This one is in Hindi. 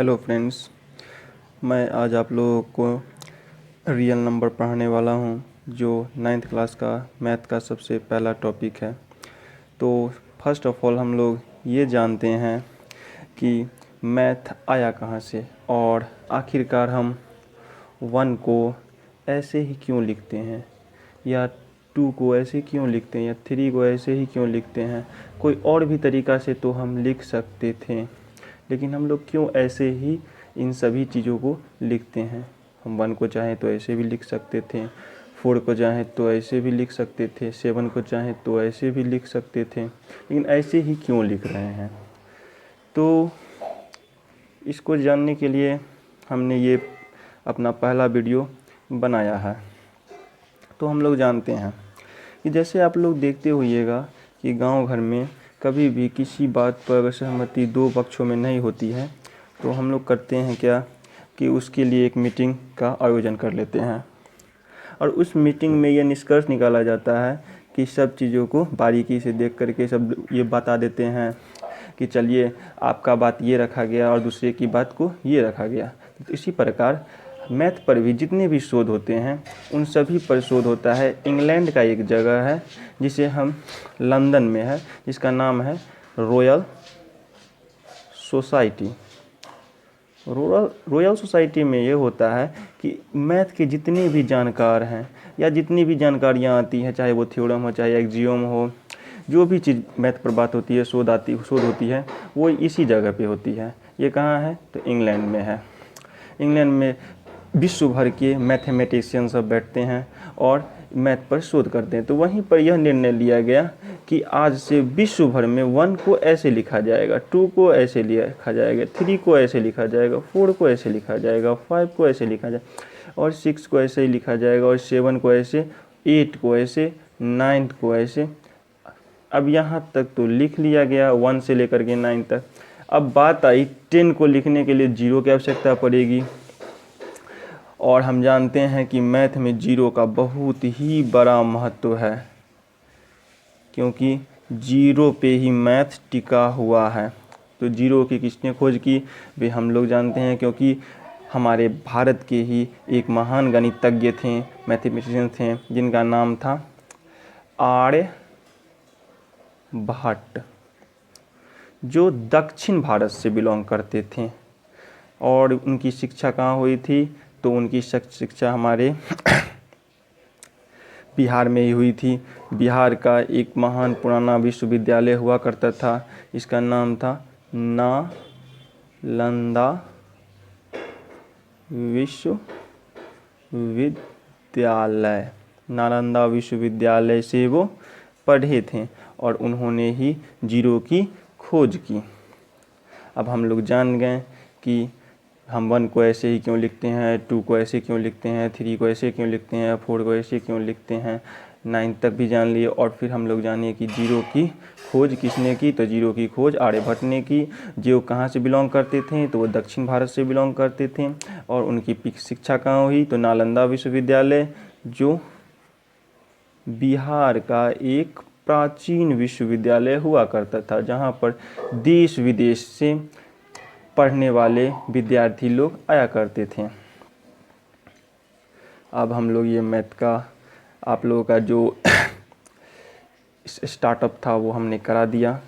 हेलो फ्रेंड्स, मैं आज आप लोगों को रियल नंबर पढ़ाने वाला हूं, जो 9th क्लास का मैथ का सबसे पहला टॉपिक है। तो फर्स्ट ऑफ ऑल हम लोग ये जानते हैं कि मैथ आया कहाँ से और आखिरकार हम 1 को ऐसे ही क्यों लिखते हैं, या 2 को ऐसे क्यों लिखते हैं, या 3 को ऐसे ही क्यों लिखते हैं। कोई और भी तरीक़ा से तो हम लिख सकते थे, लेकिन हम लोग क्यों ऐसे ही इन सभी चीज़ों को लिखते हैं। हम 1 को चाहें तो ऐसे भी लिख सकते थे, 4 को चाहें तो ऐसे भी लिख सकते थे, 7 को चाहें तो ऐसे भी लिख सकते थे, लेकिन ऐसे ही क्यों लिख रहे हैं। तो इसको जानने के लिए हमने ये अपना पहला वीडियो बनाया है। तो हम लोग जानते हैं कि जैसे आप लोग देखते होइएगा कि गांव घर में कभी भी किसी बात पर अगर सहमति 2 पक्षों में नहीं होती है तो हम लोग करते हैं क्या कि उसके लिए एक मीटिंग का आयोजन कर लेते हैं, और उस मीटिंग में ये निष्कर्ष निकाला जाता है कि सब चीज़ों को बारीकी से देख करके सब ये बता देते हैं कि चलिए आपका बात ये रखा गया और दूसरे की बात को ये रखा गया। तो इसी प्रकार मैथ पर भी जितने भी शोध होते हैं उन सभी पर शोध होता है। इंग्लैंड का एक जगह है जिसे हम लंदन में है, जिसका नाम है रॉयल सोसाइटी। रॉयल सोसाइटी में ये होता है कि मैथ के जितने भी जानकार हैं या जितनी भी जानकारियाँ आती हैं, चाहे वो थ्योरम हो चाहे एक्सियोम हो, जो भी चीज़ मैथ पर बात होती है, शोध होती है, वो इसी जगह पे होती है। ये कहाँ है? तो इंग्लैंड में है। इंग्लैंड में विश्व भर के मैथमेटिशियन सब बैठते हैं और मैथ पर शोध करते हैं। तो वहीं पर यह निर्णय लिया गया कि आज से विश्व भर में 1 को ऐसे लिखा जाएगा, 2 को ऐसे लिखा जाएगा, 3 को ऐसे लिखा जाएगा, 4 को ऐसे लिखा जाएगा, 5 को ऐसे लिखा जाएगा, और 6 को ऐसे ही लिखा जाएगा, और 7 को ऐसे, 8 को ऐसे, 9 को ऐसे। अब यहाँ तक तो लिख लिया गया 1 से लेकर के 9 तक। अब बात आई 10 को लिखने के लिए 0 की आवश्यकता पड़ेगी, और हम जानते हैं कि मैथ में 0 का बहुत ही बड़ा महत्व है, क्योंकि 0 पे ही मैथ टिका हुआ है। तो 0 की किसने खोज की? वे हम लोग जानते हैं, क्योंकि हमारे भारत के ही एक महान गणितज्ञ थे, मैथमेटिशियन थे, जिनका नाम था आर्यभट्ट, जो दक्षिण भारत से बिलोंग करते थे। और उनकी शिक्षा कहाँ हुई थी? तो उनकी शिक्षा हमारे बिहार में ही हुई थी। बिहार का एक महान पुराना विश्वविद्यालय हुआ करता था, इसका नाम था नालंदा विश्वविद्यालय। नालंदा विश्वविद्यालय से वो पढ़े थे और उन्होंने ही 0 की खोज की। अब हम लोग जान गए कि हम 1 को ऐसे ही क्यों लिखते हैं, 2 को ऐसे क्यों लिखते हैं, 3 को ऐसे क्यों लिखते हैं, 4 को ऐसे क्यों लिखते हैं, 9 तक भी जान लिए। और फिर हम लोग जानिए कि 0 की खोज किसने की? तो 0 की खोज आर्यभट्ट ने की। जो कहाँ से बिलोंग करते थे? तो वो दक्षिण भारत से बिलोंग करते थे। और उनकी शिक्षा कहाँ हुई? तो नालंदा विश्वविद्यालय, जो बिहार का एक प्राचीन विश्वविद्यालय हुआ करता था, जहाँ पर देश विदेश से पढ़ने वाले विद्यार्थी लोग आया करते थे। अब हम लोग ये मैथ का आप लोगों का जो स्टार्टअप था वो हमने करा दिया